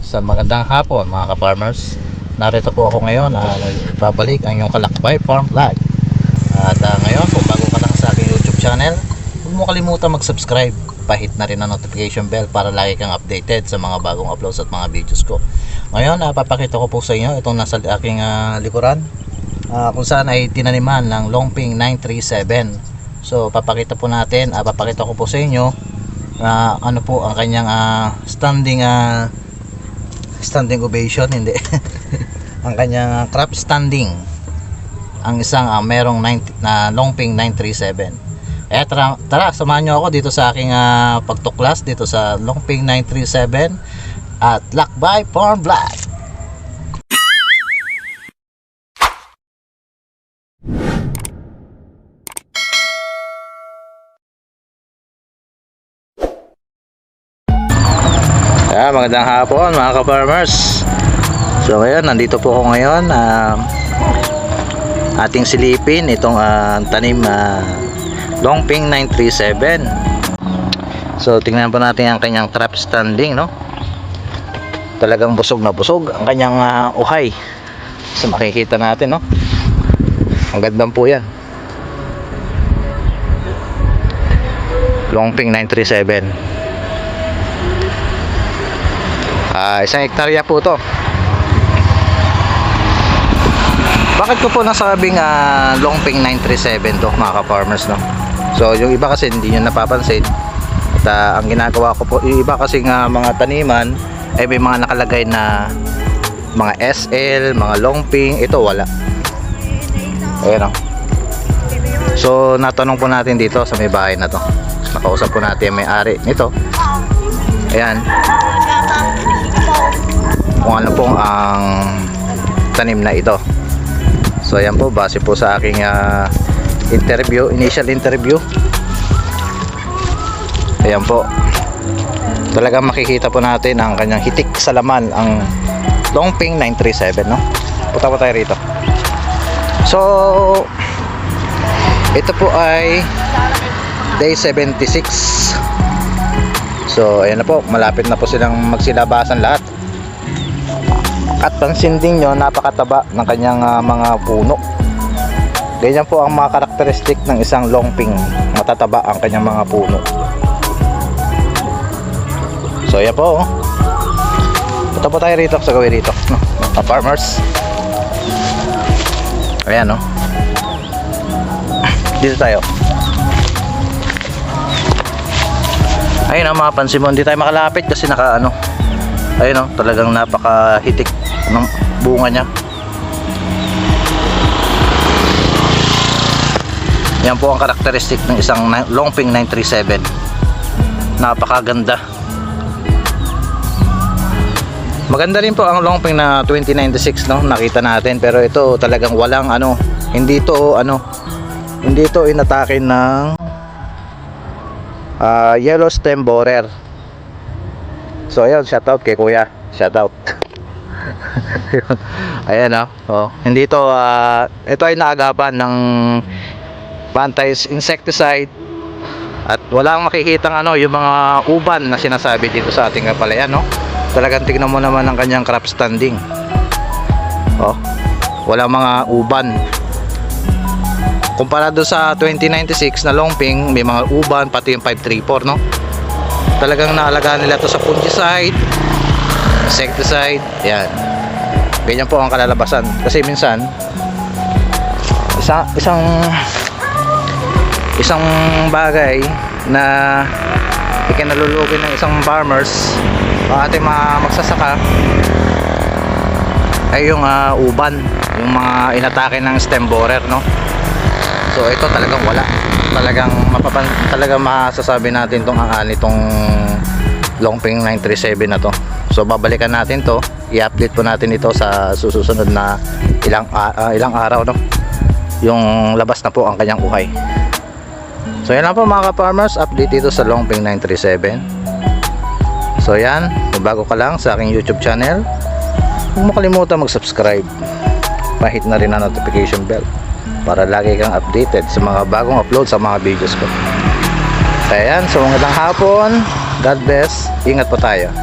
Sa magandang hapon mga ka-farmers. Narito po ako ngayon, babalik ang inyong Kalakbay Farm Vlog. At ngayon, kung bago ka lang sa aking YouTube channel, huwag mo kalimutan mag-subscribe. Pahit na rin ang notification bell para lagi kang updated sa mga bagong uploads at mga videos ko. Ngayon, papakita ko po sa inyo itong nasa aking likuran, kung saan ay tinaniman ng Longping 937. So papakita po natin, papakita ko po sa inyo ano po ang kanyang standing ovation, hindi ang kanyang crop standing, ang isang merong na Longping 937. Tara, samahan nyo ako dito sa aking pagtuklas dito sa Longping 937 at Kalakbay Farm Vlog. Magandang hapon mga ka-farmers. So ngayon, nandito po ako ngayon, ating silipin itong tanim Longping 937. So tingnan po natin ang kanyang trap standing, no? Talagang busog na busog ang kanyang uhay. So makikita natin, no? Ang gandang po yan, Longping 937. Isang hektarya po to. Bakit ko po nasabing Longping 937 to mga ka-farmers, no? So yung iba kasi hindi nyo napapansin. At ang ginagawa ko po, yung iba kasi mga taniman ay may mga nakalagay na mga SL, mga Longping. Ito wala. Ayan, no? So natanong po natin dito sa may bahay na to. Nakausap po natin yung may-ari nito. Ayan, kung ano pong ang tanim na ito. So ayan po, base po sa aking initial interview. Ayan po, talagang makikita po natin ang kanyang hitik sa laman, ang Longping 937, no? Punta po tayo rito. So ito po ay day 76. So ayan na po, malapit na po silang magsilabasan lahat. At pansin din nyo, napakataba ng kanyang mga puno. Ganyan po ang mga karakteristik ng isang Longping. Matataba ang kanyang mga puno. So ayan po, punta po tayo rito sa gawin rito, no? Mga farmers. Ayan, no? Dito tayo. Ayun, mapapansin mo, hindi tayo makalapit kasi ayun, no? Talagang napakahitik ng bunga niya. Yan po ang karakteristik ng isang Longping 937. Napakaganda. Maganda rin po ang Longping na 2096, no? Nakita natin, pero ito talagang walang hindi ito inatake ng yellow stem borer. So ayun, shout out kay kuya, shout out. Ayan, hindi ito ito ay naagapan ng anti-insecticide at walang makikitang yung mga uban na sinasabi dito sa ating palayan, no? Talagang tignan mo naman ang kanyang crop standing. Walang mga uban. Kumpara doon sa 2096 na Longping, may mga uban, pati yung 534, no? Talagang naalagaan nila to sa fungicide, insecticide. Yan, ganyan po ang kalalabasan. Kasi minsan isang bagay na ikinalulugi ng isang farmers, ang ating mga magsasaka, ay yung uban, yung mga inatake ng stem borer, no? So ito talagang wala. Talagang masasabi natin itong Longping 937 na to. So babalikan natin to, i-update po natin ito sa susunod na ilang araw, no? Yung labas na po ang kanyang uhay. So yan lang po mga ka-farmers, update dito sa Longping 937. So yan, kung bago ka lang sa aking YouTube channel, huwag mo kalimutan mag-subscribe. Pahit na rin ang notification bell para lagi kang updated sa mga bagong upload sa mga videos ko. Kaya yan, so magandang hapon, God bless, ingat po tayo.